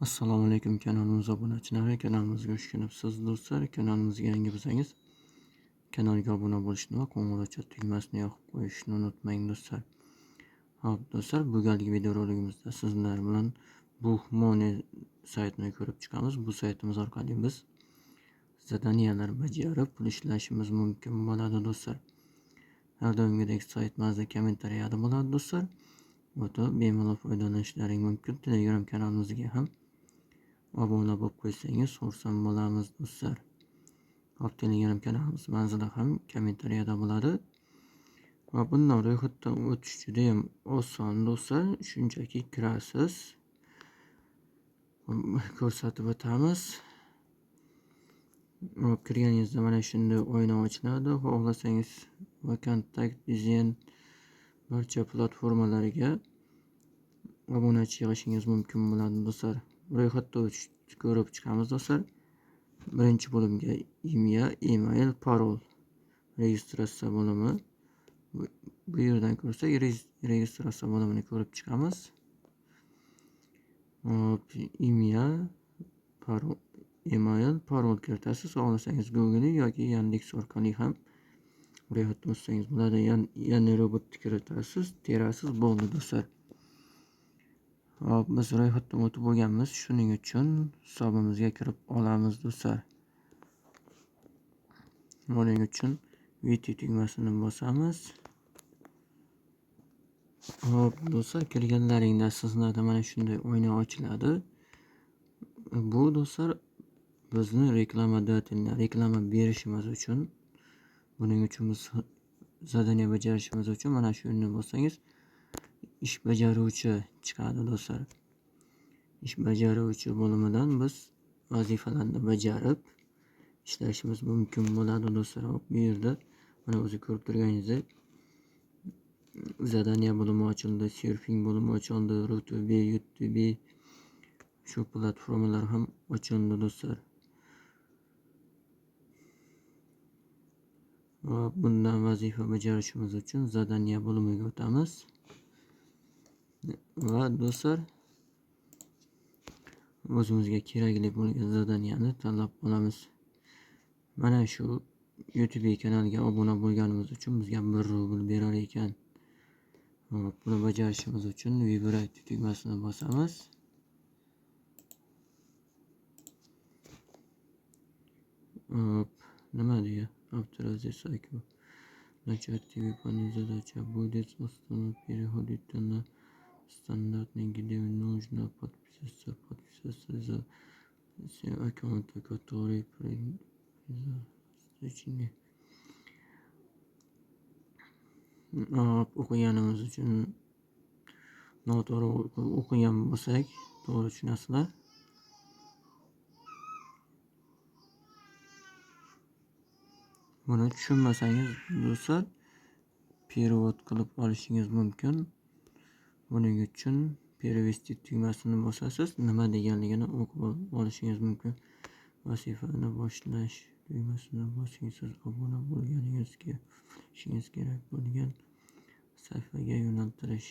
Assalomu alaykum kanalimiz obunachilari, kanalimizga xush kelibsiz do'stlar. Kanalimizga yangi bo'lsangiz, kanalga obuna bo'lishni va qo'ng'iroqcha tugmasini yoqib qo'yishni unutmang do'stlar. Hop do'stlar, bugungi videorolikimizda sizlar bilan Buxmoney saytini ko'rib chiqamiz. Bu saytimiz orqali biz zadaniyalar bajarib pul ishlashimiz mumkin bo'ladi do'stlar. Har doimgidek saytimizda kommentariyada bo'ladi do'stlar. O'tib bemalol foydalanishlaring mumkin. Telegram kanalimizga ham obuna bo'lib qo'ysangiz xursand bo'lamiz do'stlar. Hop, Telegram kanalimiz manzili ham kommentariyada bo'ladi. Va bundan ro'yxatdan o'tish juda ham oson do'stlar. Shunchaki kirasiz. Ko'rsatib o'tamiz. Hop, kirganingizda mana shunday oyna ochiladi. Xohlasangiz va kontakt dizayn barcha platformalariga obunachi yig'ishingiz mumkin bo'ladi do'stlar. Ro'yxatda ko'rib chiqamiz do'stlar. Birinchi bo'limga email, parol, registratsiya bo'limi. Bu yerdan ko'rsak, registratsiya bo'limini ko'rib chiqamiz. Hop, email, parol kiritasiz. Xohlasangiz Google yoki Yandex orqali ham ro'yxatdan o'tsangiz bo'ladi. Ya'ni robotni kiritasiz, terasiz, bo'ldi do'stlar. Hop, biz ro'yxatdan o'tib bo'lganmiz. Shuning uchun hisobimizga kirib olamiz do'stlar. Buning uchun VT tugmasini bosamiz. Hop do'stlar, kirganlaringda sizlarda mana shunday oyna ochiladi. Bu do'stlar bizni reklama berishimiz uchun, buning uchun biz zadaniya bajarishimiz uchun mana shuni bossangiz ish bajaruvchi chiqadi do'stlar. Ish bajaruvchi bo'limidan biz vazifalarni bajarib ishlashimiz mumkin bo'ladi do'stlar. Hop, bu yerda mana o'zi ko'rib turganingizdek zadaniya bo'limi ochildi, surfing bo'limi ochildi, RuTube, YouTube shu platformalar ham ochildi do'stlar. Va bundan vazifa bajarishimiz uchun zadaniya bo'limiga o'tamiz. Va do'stlar, o'zimizga kerakli bo'lgan zadaniyani tanlab olamiz. Mana shu YouTube kanaliga obuna bo'lganimiz uchun bizga 1 rubl berar ekan. Hop, buni bajarishimiz uchun vibrate tugmasini bosamiz. Hop, nima deya? Avtorizasiya. Начать выполнять задачу будет установить переходить на стандартный, где нужно подписаться за все аккаунты, которые предназначены. O'qiganimiz uchun noto'g'ri o'qigan bo'lsak, to'g'ri tushunasizlar. Buni tushunmasangiz do'stlar, perevod qilib olishingiz mumkin. Buning uchun перевести tugmasini bosasiz, nima deganligini o'qib olishingiz mumkin. Vazifani boshlash tugmasini bosing, siz obuna bo'lganingizga ishingiz kerak bo'lgan sahifaga yo'naltirish.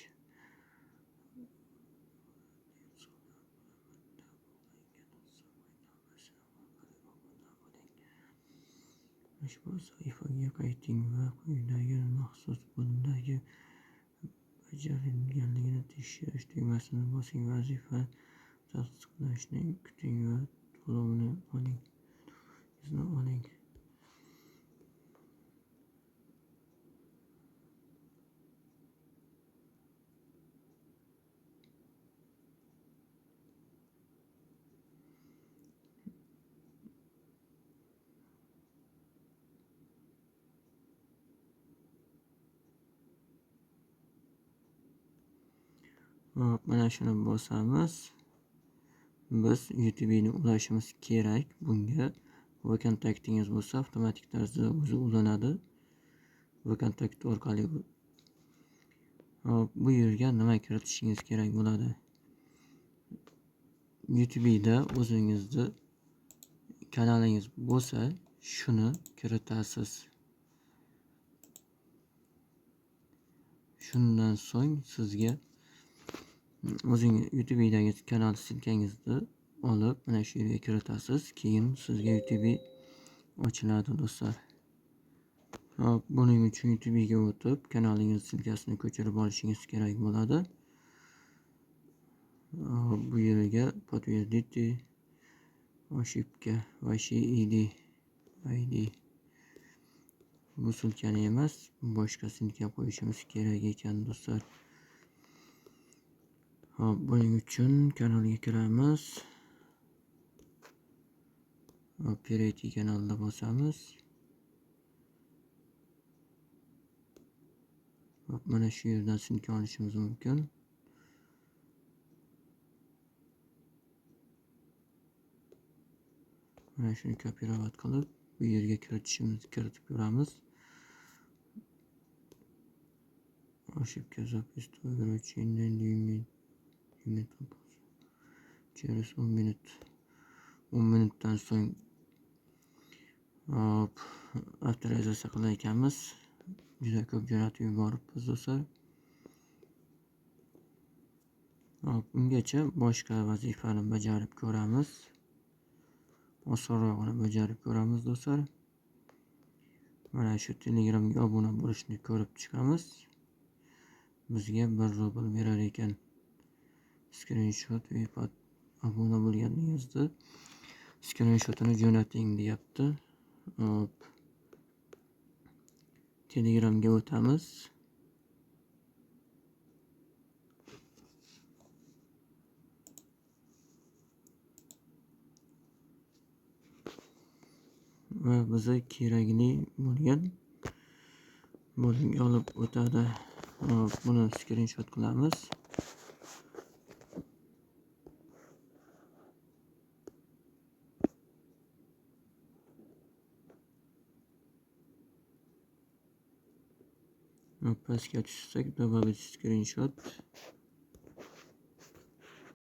Ushbu sahifaga qayting va quyidagi maxsus bo'limdagi bajarilganligini tekshirish tugmasini bosing. Vazifa tasdiqlashni kuting va to'lovini oling. Hop, mana shuni bosamiz. Biz YouTube'ni ulashimiz kerak. Bunga va kontaktingiz bo'lsa avtomatik tarzda o'zi ulanadi. Va kontakt orqali. Hop, bu yerga nima kiritishingiz kerak bo'ladi? YouTube'da o'zingizni kanalingiz bo'lsa, shuni kiritasiz. Shundan so'ng sizga o'zingiz YouTube'dagi kanal silkangizni olib mana shu yerga kiritasiz. Keyin sizga YouTube ochiladi do'stlar. Hop, buning uchun YouTube ga o'tib, kanalingiz silkasini ko'chirib olishingiz kerak bo'ladi. Bu yerga подтвердите ошибка вашей ID. Bu silkani emas, boshqa silka qo'yishimiz kerak ekan do'stlar. Hop, buning uchun kanalga kiramiz. Перейти kanalda bosamiz. Hop, mana shu yerdan silka olishimiz mumkin. Mana shuni kopirovat qilib, bu yerga kiritib ko'ramiz. Ошибка запись вручения через 10 minut. 10 minutdan so'ng hop, avtorizatsiya qilar ekanmiz. Juda ko'p jo'natib yuboribmiz do'stlar. Hop, ungacha boshqa vazifani bajarib ko'ramiz. Osonrog'ini bajarib ko'ramiz do'stlar. Mana shu Telegramga obuna bo'lishni ko'rib chiqamiz. Bizga 1 rubl berar ekan. Screenshot va obuna bo'lganingizda screenshotini jo'nating deyapti. Hop. Telegramga o'tamiz. Va bizga kerakli bo'lgan bo'limga olib o'tadi. Hop, buni screenshot qilamiz. Pastga tushsak, добавить screenshot.